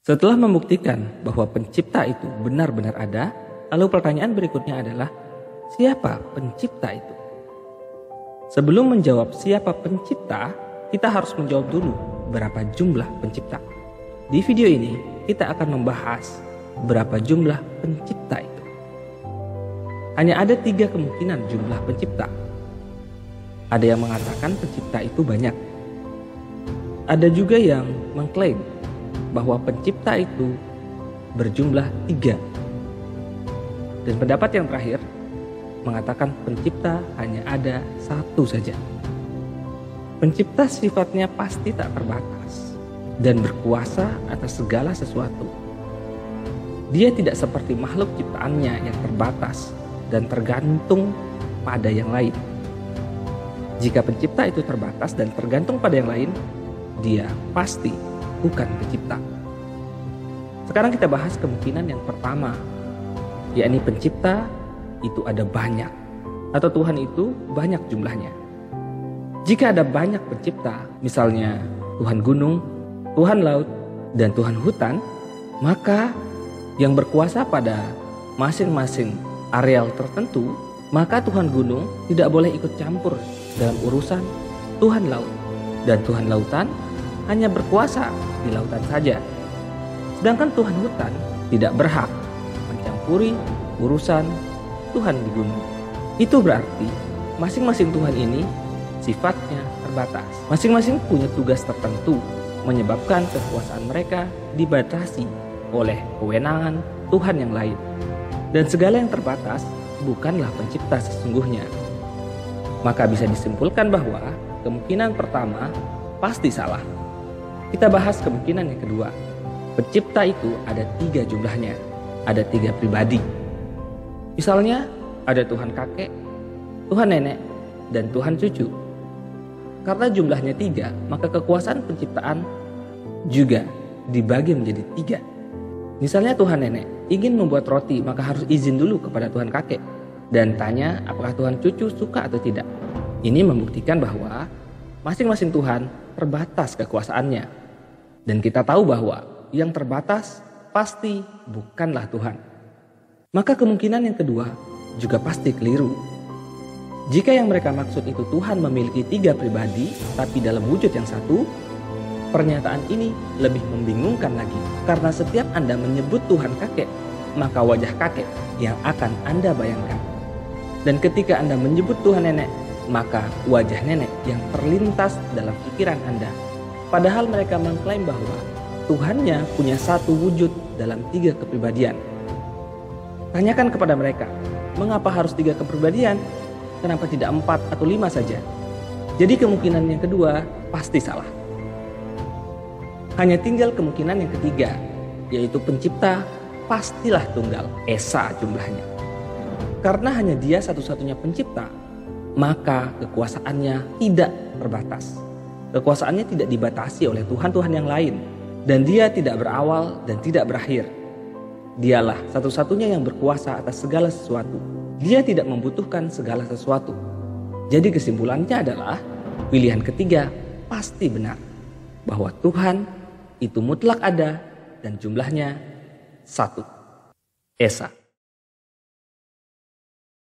Setelah membuktikan bahwa pencipta itu benar-benar ada, lalu pertanyaan berikutnya adalah, siapa pencipta itu? Sebelum menjawab siapa pencipta, kita harus menjawab dulu berapa jumlah pencipta. Di video ini, kita akan membahas berapa jumlah pencipta itu. Hanya ada 3 kemungkinan jumlah pencipta. Ada yang mengatakan pencipta itu banyak. Ada juga yang mengklaim bahwa pencipta itu berjumlah 3. Dan pendapat yang terakhir mengatakan pencipta hanya ada 1 saja. Pencipta sifatnya pasti tak terbatas dan berkuasa atas segala sesuatu. Dia tidak seperti makhluk ciptaannya yang terbatas dan tergantung pada yang lain. Jika pencipta itu terbatas dan tergantung pada yang lain, dia pasti bukan pencipta. Sekarang kita bahas kemungkinan yang pertama, yakni pencipta itu ada banyak, atau Tuhan itu banyak jumlahnya. Jika ada banyak pencipta, misalnya Tuhan gunung, Tuhan laut, dan Tuhan hutan, maka yang berkuasa pada masing-masing areal tertentu, maka Tuhan gunung tidak boleh ikut campur dalam urusan Tuhan laut, dan Tuhan lautan hanya berkuasa di lautan saja. Sedangkan Tuhan hutan tidak berhak mencampuri urusan Tuhan di gunung. Itu berarti masing-masing Tuhan ini sifatnya terbatas. Masing-masing punya tugas tertentu, menyebabkan kekuasaan mereka dibatasi oleh kewenangan Tuhan yang lain. Dan segala yang terbatas bukanlah pencipta sesungguhnya. Maka bisa disimpulkan bahwa kemungkinan pertama pasti salah. Kita bahas kemungkinan yang kedua. Pencipta itu ada 3 jumlahnya. Ada 3 pribadi. Misalnya ada Tuhan kakek, Tuhan nenek, dan Tuhan cucu. Karena jumlahnya 3, maka kekuasaan penciptaan juga dibagi menjadi 3. Misalnya Tuhan nenek ingin membuat roti, maka harus izin dulu kepada Tuhan kakek dan tanya apakah Tuhan cucu suka atau tidak. Ini membuktikan bahwa masing-masing Tuhan terbatas kekuasaannya. Dan kita tahu bahwa yang terbatas pasti bukanlah Tuhan. Maka kemungkinan yang kedua juga pasti keliru. Jika yang mereka maksud itu Tuhan memiliki 3 pribadi tapi dalam wujud yang satu, pernyataan ini lebih membingungkan lagi. Karena setiap Anda menyebut Tuhan kakek, maka wajah kakek yang akan Anda bayangkan. Dan ketika Anda menyebut Tuhan nenek, maka wajah nenek yang terlintas dalam pikiran Anda. Padahal mereka mengklaim bahwa Tuhannya punya 1 wujud dalam 3 kepribadian. Tanyakan kepada mereka, mengapa harus 3 kepribadian? Kenapa tidak 4 atau 5 saja? Jadi kemungkinan yang kedua pasti salah. Hanya tinggal kemungkinan yang ketiga, yaitu pencipta pastilah tunggal, esa jumlahnya. Karena hanya dia satu-satunya pencipta, maka kekuasaannya tidak terbatas. Kekuasaannya tidak dibatasi oleh Tuhan-Tuhan yang lain. Dan dia tidak berawal dan tidak berakhir. Dialah satu-satunya yang berkuasa atas segala sesuatu. Dia tidak membutuhkan segala sesuatu. Jadi kesimpulannya adalah pilihan ketiga pasti benar. Bahwa Tuhan itu mutlak ada dan jumlahnya 1. Esa.